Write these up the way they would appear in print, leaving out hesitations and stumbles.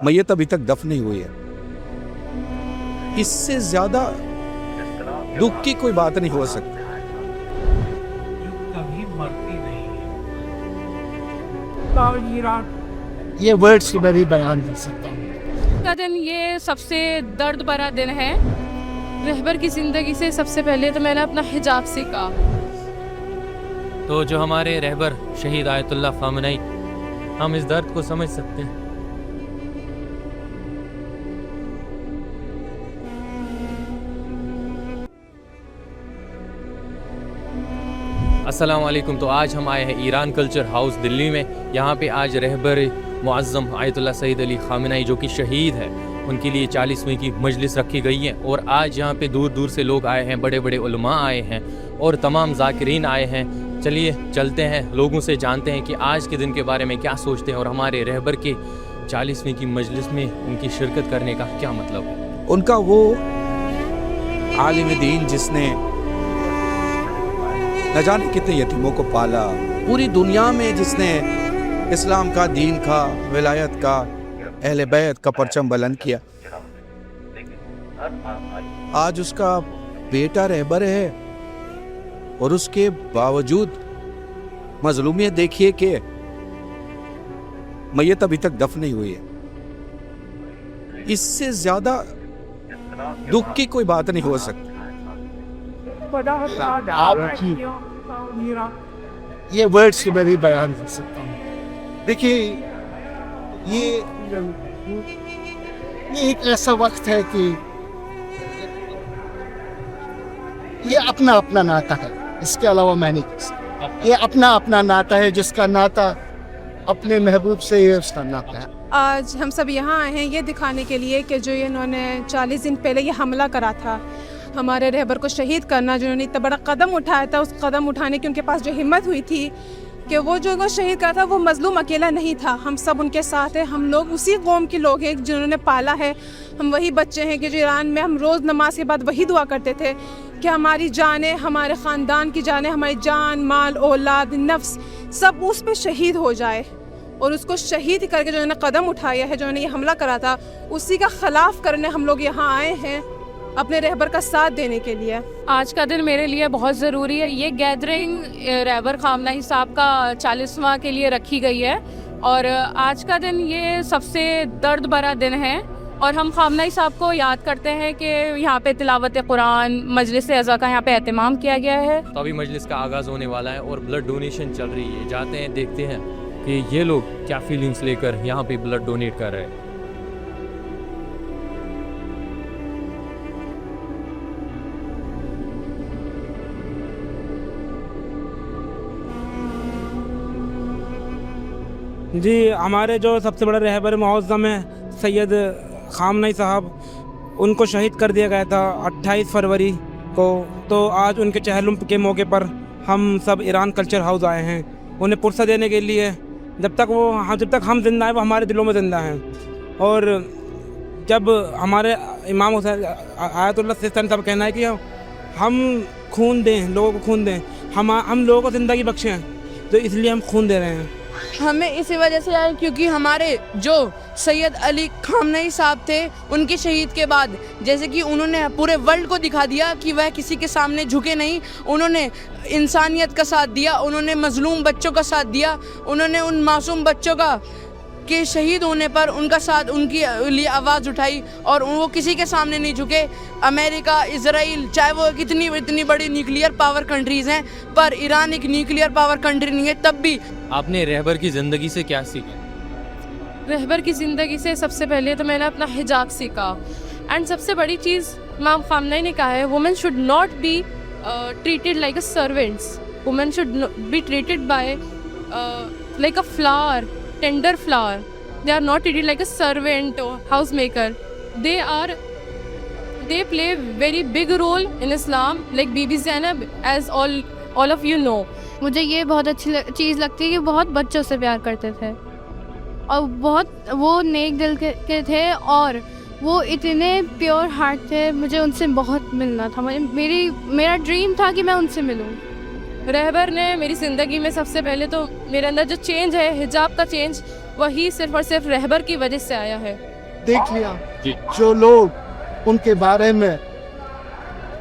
मैयत अभी तक दफन नहीं हुई है। इससे ज्यादा दुख की कोई बात नहीं हो सकती। कभी मरती नहीं है। ये वर्ड्स की मैं भी बयान कर सकता हूँ। का दिन ये सबसे दर्द भरा दिन है। रहबर की ज़िंदगी से सबसे पहले तो मैंने अपना हिजाब सीखा। तो जो हमारे रहबर शहीद आयतुल्लाह खामनई, हम इस दर्द को समझ सकते हैं। अस्सलाम वालेकुम। तो आज हम आए हैं ईरान कल्चर हाउस दिल्ली में। यहाँ पे आज रहबर मुअज़्ज़म आयतुल्लाह सईद अली खामनई जो कि शहीद है, उनके लिए 40वीं की मजलिस रखी गई है। और आज यहाँ पे दूर दूर से लोग आए हैं, बड़े बड़े उलमा आए हैं और तमाम ज़ाकिरीन आए हैं। चलिए चलते हैं, लोगों से जानते हैं कि आज के दिन के बारे में क्या सोचते हैं और हमारे रहबर के 40वीं की मजलिस में उनकी शिरकत करने का क्या मतलब है। उनका वो आलिम दीन जिसने न जाने कितने यतीमों को पाला, पूरी दुनिया में जिसने इस्लाम का, दीन का, विलायत का, अहले बैत का परचम बुलंद किया, आज उसका बेटा रहबर है और उसके बावजूद मजलूमियत देखिए कि मैयत अभी तक दफन नहीं हुई है। इससे ज्यादा दुख की कोई बात नहीं हो सकती। ये वर्ड्स की मैं भी बयान कर सकता हूँ। देखिए, ये एक ऐसा वक्त है कि ये अपना अपना नाता है, इसके अलावा मैं नहीं कह सकता। ये अपना अपना नाता है, जिसका नाता अपने महबूब से ये उसका नाता है। आज हम सब यहाँ आए हैं ये दिखाने के लिए कि जो इन्होंने 40 दिन पहले ये हमला करा था, हमारे रहबर को शहीद करना, जिन्होंने इतना बड़ा कदम उठाया था, उस कदम उठाने की उनके पास जो हिम्मत हुई थी कि वो जो उनको शहीद करा था, वो मजलूम अकेला नहीं था, हम सब उनके साथ हैं। हम लोग उसी कौम के लोग हैं जिन्होंने पाला है। हम वही बच्चे हैं कि जो ईरान में हम रोज़ नमाज के बाद वही दुआ करते थे कि हमारी जानें, हमारे ख़ानदान की जानें, हमारी जान, माल, औलाद, नफ्स सब उस पर शहीद हो जाए। और उसको शहीद करके जो उन्होंने कदम उठाया है, जो उन्होंने ये हमला करा था, उसी का ख़िलाफ़ करने हम लोग यहाँ आए हैं, अपने रहबर का साथ देने के लिए। आज का दिन मेरे लिए बहुत ज़रूरी है। ये गैदरिंग रहबर खामनई साहब का 40वां के लिए रखी गई है और आज का दिन ये सबसे दर्द भरा दिन है। और हम खामनई साहब को याद करते हैं कि यहाँ पे तिलावत कुरान, मजलिस अज़ा का यहाँ पे एहतमाम किया गया है। तो अभी मजलिस का आगाज़ होने वाला है और ब्लड डोनेशन चल रही है। जाते हैं, देखते हैं कि ये लोग क्या फीलिंग्स लेकर यहाँ पे ब्लड डोनेट कर रहे हैं। जी, हमारे जो सबसे बड़ा रहबर मुअज़्ज़म है सैयद खामनई साहब, उनको शहीद कर दिया गया था 28 फरवरी को। तो आज उनके चहलुम के मौके पर हम सब ईरान कल्चर हाउस आए हैं उन्हें पुरसा देने के लिए। जब तक हम जिंदा हैं, वो हमारे दिलों में ज़िंदा हैं। और जब हमारे इमाम हुसैन आयतुल्लाह सिस्तानी साहब कहना है कि हम खून दें, लोगों को खून दें, हम लोगों को ज़िंदगी बख्शें, तो इसलिए हम खून दे रहे हैं। हमें इसी वजह से आए क्योंकि हमारे जो सैयद अली खामनई साहब थे, उनके शहीद के बाद जैसे कि उन्होंने पूरे वर्ल्ड को दिखा दिया कि वह किसी के सामने झुके नहीं। उन्होंने इंसानियत का साथ दिया, उन्होंने मजलूम बच्चों का साथ दिया, उन्होंने उन मासूम बच्चों का के शहीद होने पर उनका साथ, उनकी लिए आवाज़ उठाई और वो किसी के सामने नहीं झुके। अमेरिका, इजराइल, चाहे वो इतनी बड़ी न्यूक्लियर पावर कंट्रीज़ हैं, पर ईरान एक न्यूक्लियर पावर कंट्री नहीं है, तब भी। आपने रहबर की ज़िंदगी से क्या सीखा? रहबर की ज़िंदगी से सबसे पहले तो मैंने अपना हिजाब सीखा। एंड सबसे बड़ी चीज़ इमाम खामनई ने कहा है, women should not be treated like a servants, women should be treated by like a flower, tender flower. They are not treated like a servant or housemaker. They play very big role in Islam, like Bibi Zainab, as all of you know. मुझे ये बहुत अच्छी चीज़ लगती है कि बहुत बच्चों से प्यार करते थे और बहुत वो नेक दिल के थे और वो इतने प्योर हार्ट थे। मुझे उनसे बहुत मिलना था। मेरा ड्रीम था कि मैं उनसे मिलूं। रहबर ने मेरी ज़िंदगी में सबसे पहले तो मेरे अंदर जो चेंज है, हिजाब का चेंज, वही सिर्फ़ और सिर्फ रहबर की वजह से आया है। देख लिया जो लोग उनके बारे में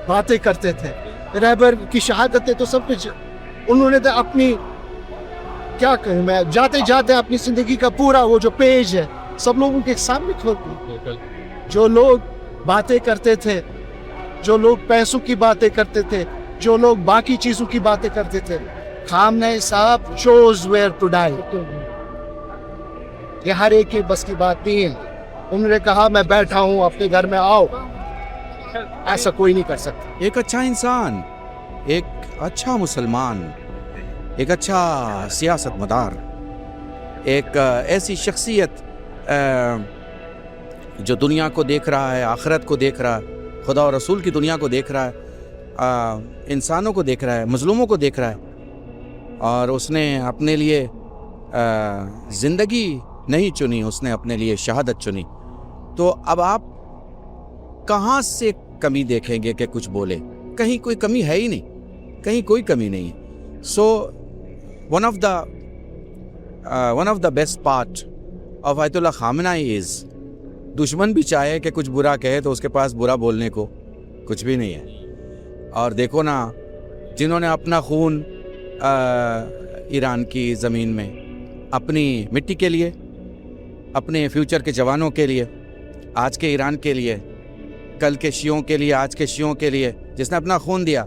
बातें करते थे। रहबर की शहादतें तो सब कुछ उन्होंने तो अपनी, क्या कहूँ मैं, जाते जाते अपनी जिंदगी का पूरा वो जो पेज है सब लोगों के सामने खोल दिया। जो लोग बातें करते थे, जो लोग पैसों की बातें करते थे, जो लोग बाकी चीजों की बातें करते थे, खामनेई साहब चोज वेयर टू डाई। ये हर एक के बस की बात नहीं है। उन्होंने कहा मैं बैठा हूँ, अपने घर में आओ, ऐसा कोई नहीं कर सकता। एक अच्छा इंसान, एक अच्छा मुसलमान, एक अच्छा सियासतमदार, एक ऐसी शख्सियत जो दुनिया को देख रहा है, आखिरत को देख रहा है, खुदा और रसूल की दुनिया को देख रहा है, इंसानों को देख रहा है, मजलूमों को देख रहा है, और उसने अपने लिए ज़िंदगी नहीं चुनी, उसने अपने लिए शहादत चुनी। तो अब आप कहाँ से कमी देखेंगे कि कुछ बोले? कहीं कोई कमी है ही नहीं, कहीं कोई कमी नहीं है। So one of the best part of Ayatollah Khamenei is, दुश्मन भी चाहे कि कुछ बुरा कहे तो उसके पास बुरा बोलने को कुछ भी नहीं है। और देखो ना, जिन्होंने अपना खून ईरान की ज़मीन में अपनी मिट्टी के लिए, अपने फ्यूचर के जवानों के लिए, आज के ईरान के लिए, कल के शियों के लिए, आज के शियों के लिए, जिसने अपना खून दिया,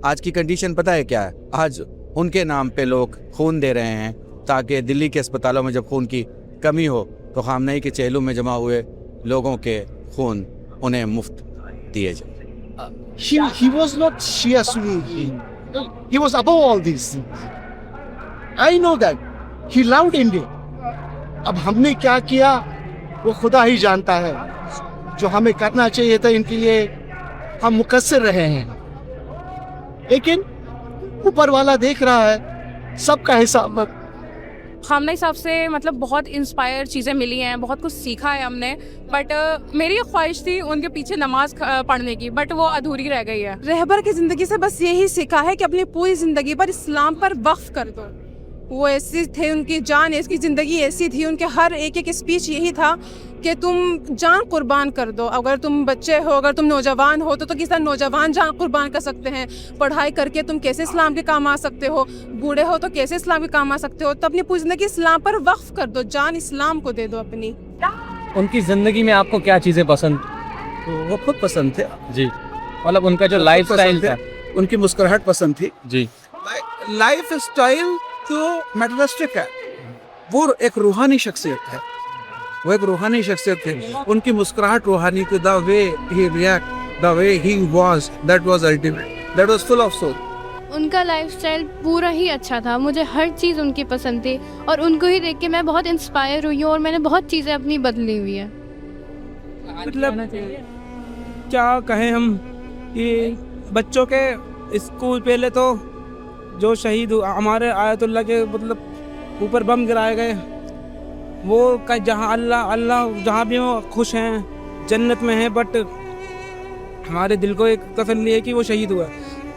आज की कंडीशन पता है क्या है? आज उनके नाम पे लोग खून दे रहे हैं ताकि दिल्ली के अस्पतालों में जब खून की कमी हो तो खामनेई के चेहलों में जमा हुए लोगों के खून उन्हें मुफ्त दिए जाए। He was not Shia Sunni. He was above all these things. I know that. He loved India. अब हमने क्या किया वो खुदा ही जानता है। जो हमें करना चाहिए था इनके लिए हम मुकस्सिर रहे हैं, लेकिन ऊपर वाला देख रहा है सबका हिसाब। खामनेई साहब से मतलब बहुत इंस्पायर चीज़ें मिली हैं, बहुत कुछ सीखा है हमने, बट मेरी एक ख्वाहिश थी उनके पीछे नमाज पढ़ने की, बट वो अधूरी रह गई है। रहबर की ज़िंदगी से बस यही सीखा है कि अपनी पूरी ज़िंदगी पर इस्लाम पर वक्फ कर दो। वो ऐसी थे, उनकी जान, इसकी ज़िंदगी ऐसी थी, उनके हर एक स्पीच यही था कि तुम जान कुर्बान कर दो। अगर तुम बच्चे हो, अगर तुम नौजवान हो तो किसी नौजवान जान कुर्बान कर सकते हैं। पढ़ाई करके तुम कैसे इस्लाम के काम आ सकते हो, बूढ़े हो तो कैसे इस्लाम के काम आ सकते हो। तो अपनी पूरी ज़िंदगी इस्लाम पर वक्फ कर दो, जान इस्लाम को दे दो अपनी। उनकी ज़िंदगी में आपको क्या चीज़ें पसंद? तो वो खुद पसंद थे जी, मतलब उनका जो लाइफ स्टाइल था, उनकी मुस्कुराहट पसंद थी जी। लाइफ स्टाइल तो मेटलिस्टिक है, वो एक रूहानी शख्सियत है, वो एक रूहानी शख्सियत थे। उनकी मुस्कुराहट रूहानी थी। The way he react, the way he was, that was ultimate, that was full of soul. उनका लाइफस्टाइल पूरा ही अच्छा था, मुझे हर चीज़ उनकी पसंद थी और उनको ही देख के मैं बहुत इंस्पायर हुई हूँ और मैंने बहुत चीज़ें अपनी बदली हुई है। मतलब क्या कहें हम कि बच्चों के स्कूल, पहले तो जो शहीद हमारे आयतुल्लाह के मतलब ऊपर बम गिराए गए, वो का जहाँ अल्लाह जहाँ भी वो खुश हैं, जन्नत में हैं, बट हमारे दिल को एक तसल्ली है कि वो शहीद हुआ।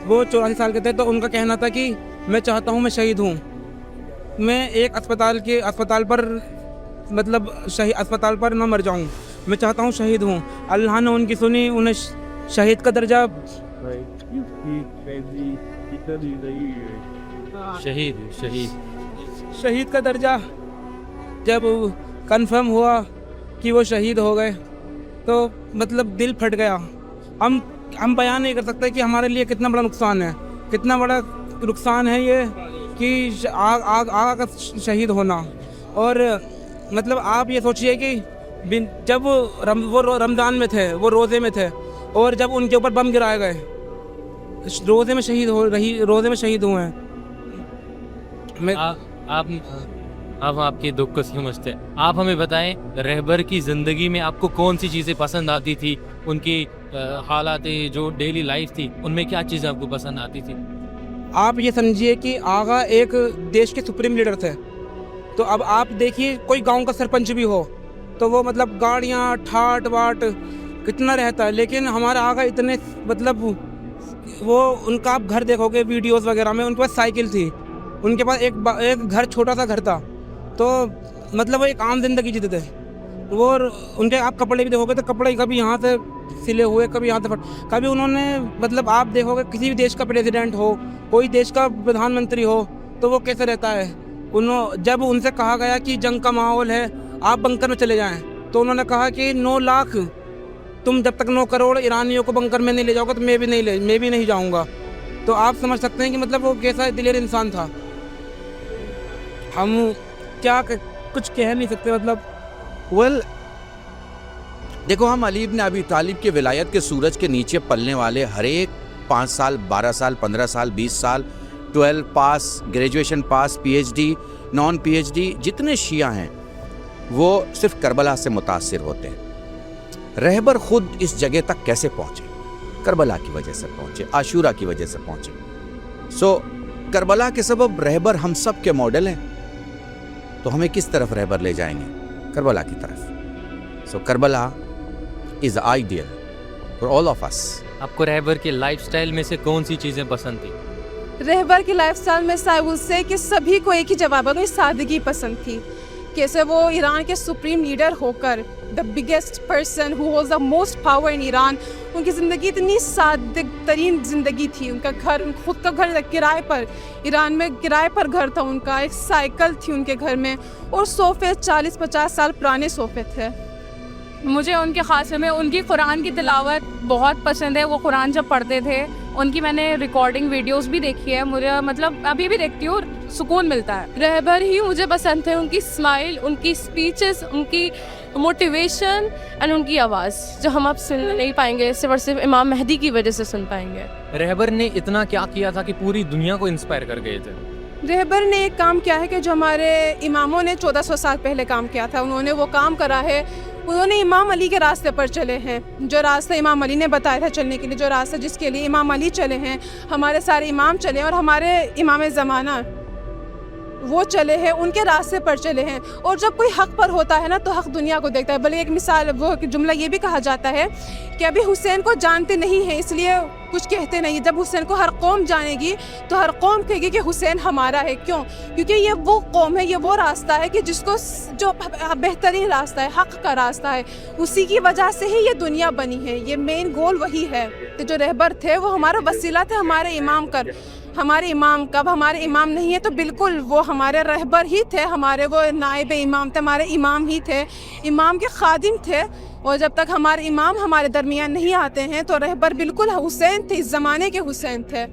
वो 84 साल के थे, तो उनका कहना था कि मैं चाहता हूँ मैं शहीद हूँ, मैं एक अस्पताल पर मतलब अस्पताल पर ना मर जाऊँ, मैं चाहता हूँ शहीद हूँ। अल्लाह ने उनकी सुनी, उन्हें शहीद का दर्जा शहीद का दर्जा जब कंफर्म हुआ कि वो शहीद हो गए तो मतलब दिल फट गया। हम बयान नहीं कर सकते कि हमारे लिए कितना बड़ा नुकसान है, कितना बड़ा नुकसान है ये कि आग का शहीद होना। और मतलब आप ये सोचिए कि जब वो रमज़ान में थे, वो रोज़े में थे, और जब उनके ऊपर बम गिराए गए, रोज़े में शहीद हुए हैं। आप आपके दुख को समझते हैं। आप हमें बताएं, रहबर की ज़िंदगी में आपको कौन सी चीज़ें पसंद आती थी? उनकी हालात जो डेली लाइफ थी उनमें क्या चीज़ें आपको पसंद आती थी? आप ये समझिए कि आगा एक देश के सुप्रीम लीडर थे। तो अब आप देखिए, कोई गांव का सरपंच भी हो तो वो मतलब गाड़ियाँ ठाट बाट कितना रहता है, लेकिन हमारा आगा इतने मतलब वो उनका आप घर देखोगे वीडियोस वगैरह में, उनके पास साइकिल थी, उनके पास एक घर, छोटा सा घर था, तो मतलब वो एक आम जिंदगी जीते थे। वो उनके आप कपड़े भी देखोगे तो कपड़े कभी यहाँ से सिले हुए, कभी यहाँ से कभी उन्होंने मतलब आप देखोगे किसी भी देश का प्रेसिडेंट हो, कोई देश का प्रधानमंत्री हो, तो वो कैसे रहता है। जब उनसे कहा गया कि जंग का माहौल है, आप बंकर में चले जाएं, तो उन्होंने कहा कि 9 लाख, तुम जब तक 9 करोड़ ईरानियों को बंकर में नहीं ले जाओगे तो मैं भी नहीं जाऊँगा। तो आप समझ सकते हैं कि मतलब वो कैसा दिलेर इंसान था। हम क्या कुछ कह नहीं सकते मतलब। वेल देखो, हम अली इब्न अबी तालिब के विलायत के सूरज के नीचे पलने वाले हर एक 5 साल, 12 साल, 15 साल, 20 साल, 12 pass, graduation pass, PhD, non PhD, जितने शिया हैं वो सिर्फ करबला से मुतासिर होते हैं। रहबर खुद इस जगह तक कैसे पहुँचे? करबला की वजह से पहुँचे, आशूरा की वजह से पहुँचे। सो करबला के सबब रहबर हम सब के मॉडल हैं, तो हमें किस तरफ रहबर ले जाएंगे? करबला की तरफ। So Karbala is ideal for all of us. आपको रहबर के लाइफस्टाइल में से कौन सी चीज़ें पसंद थी? रहबर की लाइफस्टाइल में साइबुल से कि सभी को एक ही जवाब है, सादगी पसंद थी। कैसे वो ईरान के सुप्रीम लीडर होकर the biggest person who holds the most power in Iran, उनकी ज़िंदगी इतनी सादग तरीन ज़िंदगी थी। उनका घर, खुद का घर किराए पर, ईरान में किराए पर घर था उनका, एक साइकिल थी उनके घर में, और सोफ़े 40-50 साल पुराने सोफ़े थे। मुझे उनके ख़ास में उनकी कुरान की तिलावत बहुत पसंद है। वो कुरान जब पढ़ते थे, उनकी मैंने रिकॉर्डिंग वीडियोस भी देखी है। मुझे मतलब अभी भी देखती हूँ, सुकून मिलता है। रहबर ही मुझे पसंद थे, उनकी स्माइल, उनकी स्पीचेस, उनकी मोटिवेशन एंड उनकी आवाज़, जो हम अब सुन नहीं पाएंगे, सिर्फ इमाम मेहदी की वजह से सुन पाएंगे। रहबर ने इतना क्या किया था कि पूरी दुनिया को इंस्पायर कर गए थे? रहबर ने एक काम किया है कि जो हमारे इमामों ने 1400 साल पहले काम किया था, उन्होंने वो काम करा है। उन्होंने इमाम अली के रास्ते पर चले हैं, जो रास्ता इमाम अली ने बताया था चलने के लिए, जो रास्ता जिसके लिए इमाम अली चले हैं, हमारे सारे इमाम चले, और हमारे इमाम ज़माना वो चले हैं, उनके रास्ते पर चले हैं। और जब कोई हक़ पर होता है ना, तो हक़ दुनिया को देखता है। बल्कि एक मिसाल, वो जुमला ये भी कहा जाता है कि अभी हुसैन को जानते नहीं हैं, इसलिए कुछ कहते नहीं। जब हुसैन को हर कौम जानेगी तो हर कौम कहेगी कि हुसैन हमारा है। क्यों? क्योंकि ये वो कौम है, ये वो रास्ता है कि जिसको, जो बेहतरीन रास्ता है, हक़ का रास्ता है, उसी की वजह से ही ये दुनिया बनी है। ये मेन गोल वही है। तो जो रहबर थे वो हमारा वसीला थे, हमारे इमाम का। हमारे इमाम कब हमारे इमाम नहीं है तो बिल्कुल वो हमारे रहबर ही थे, हमारे वो नायब इमाम थे, हमारे इमाम ही थे, इमाम के खादिम थे। और जब तक हमारे इमाम हमारे दरमियान नहीं आते हैं तो रहबर बिल्कुल हुसैन थे, इस ज़माने के हुसैन थे।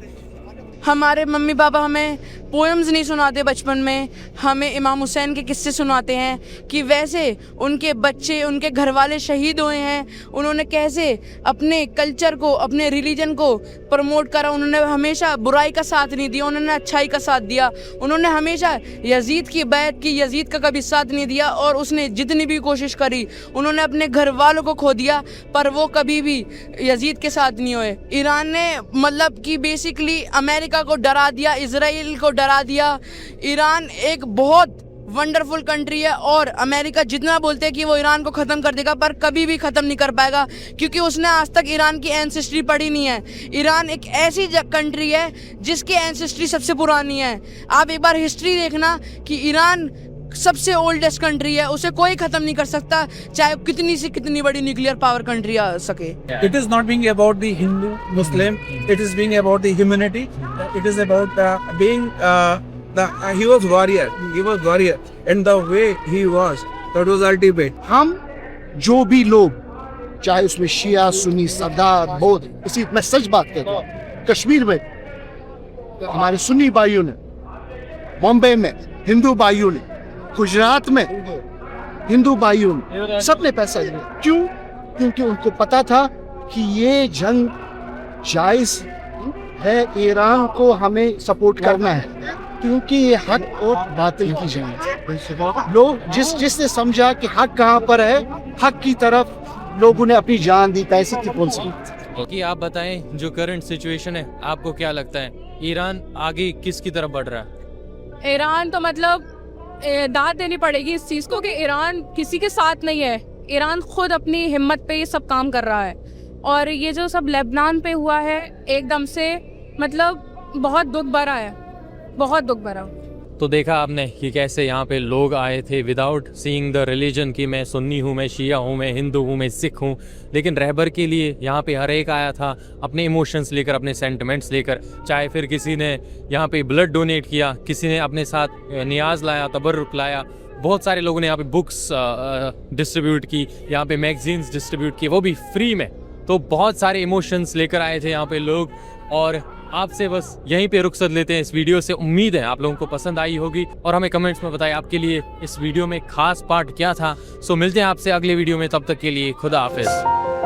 हमारे मम्मी पापा हमें पोएम्स नहीं सुनाते बचपन में, हमें इमाम हुसैन के किस्से सुनाते हैं कि वैसे उनके बच्चे, उनके घर वाले शहीद हुए हैं, उन्होंने कैसे अपने कल्चर को, अपने रिलीजन को प्रमोट करा। उन्होंने हमेशा बुराई का साथ नहीं दिया, उन्होंने अच्छाई का साथ दिया। उन्होंने हमेशा यजीद की बैत की, यजीद का कभी साथ नहीं दिया, और उसने जितनी भी कोशिश करी, उन्होंने अपने घर वालों को खो दिया, पर वो कभी भी यजीद के साथ नहीं हुए। ईरान ने मतलब कि बेसिकली अमेरिका को डरा दिया, इजराइल को डरा दिया। ईरान एक बहुत वंडरफुल कंट्री है, और अमेरिका जितना बोलते हैं कि वो ईरान को ख़त्म कर देगा, पर कभी भी ख़त्म नहीं कर पाएगा, क्योंकि उसने आज तक ईरान की एंसेस्ट्री पढ़ी नहीं है। ईरान एक ऐसी कंट्री है जिसकी एंसेस्ट्री सबसे पुरानी है। आप एक बार हिस्ट्री देखना कि ईरान सबसे ओल्डेस्ट कंट्री है, उसे कोई ख़त्म नहीं कर सकता, चाहे कितनी से कितनी बड़ी न्यूक्लियर पावर कंट्री आ सके। It is not being about the Hindu, Muslim. It is being about the humanity. It is about being he was warrior. He was warrior, and the way he was, that was ultimate. हम जो भी लोग, चाहे उसमें शिया, सुन्नी, सरदार, बौद्ध, इसी मैं सच बात कर रहा हूँ, कश्मीर में हमारे सुन्नी भाइयों ने, बॉम्बे में हिंदू भाइयों ने, गुजरात में हिंदू भाइयों ने, सबने पैसा दिया। क्यों? क्योंकि उनको पता था कि ये जंग जायज़ है, ईरान को हमें सपोर्ट करना है, क्योंकि ये हक और बातिल की जंग है। लोग जिसने समझा कि हक कहाँ पर है, हक की तरफ लोगों ने अपनी जान दी, पैसे की कौन सी। कि आप बताएं, जो करंट सिचुएशन है, आपको क्या लगता है ईरान आगे किसकी तरफ बढ़ रहा है? ईरान तो मतलब दाद देनी पड़ेगी इस चीज़ को कि ईरान किसी के साथ नहीं है। ईरान खुद अपनी हिम्मत पे ये सब काम कर रहा है, और ये जो सब लेबनान पे हुआ है एकदम से, मतलब बहुत दुख भरा है, बहुत दुख भरा। तो देखा आपने कि कैसे यहाँ पे लोग आए थे विदाउट सीइंग द रिलीजन कि मैं सुन्नी हूँ, मैं शिया हूँ, मैं हिंदू हूँ, मैं सिख हूँ, लेकिन रहबर के लिए यहाँ पे हर एक आया था अपने इमोशंस लेकर, अपने सेंटिमेंट्स लेकर। चाहे फिर किसी ने यहाँ पे ब्लड डोनेट किया, किसी ने अपने साथ नियाज लाया, तबर्रुक लाया, बहुत सारे लोगों ने यहाँ पे बुक्स डिस्ट्रीब्यूट की, यहाँ पे मैगजीन्स डिस्ट्रीब्यूट की, वो भी फ्री में। तो बहुत सारे इमोशंस लेकर आए थे यहाँ पे लोग। और आपसे बस यहीं पे रुखसत लेते हैं इस वीडियो से। उम्मीद है आप लोगों को पसंद आई होगी और हमें कमेंट्स में बताएं आपके लिए इस वीडियो में खास पार्ट क्या था। सो मिलते हैं आपसे अगले वीडियो में, तब तक के लिए खुदा हाफिज़।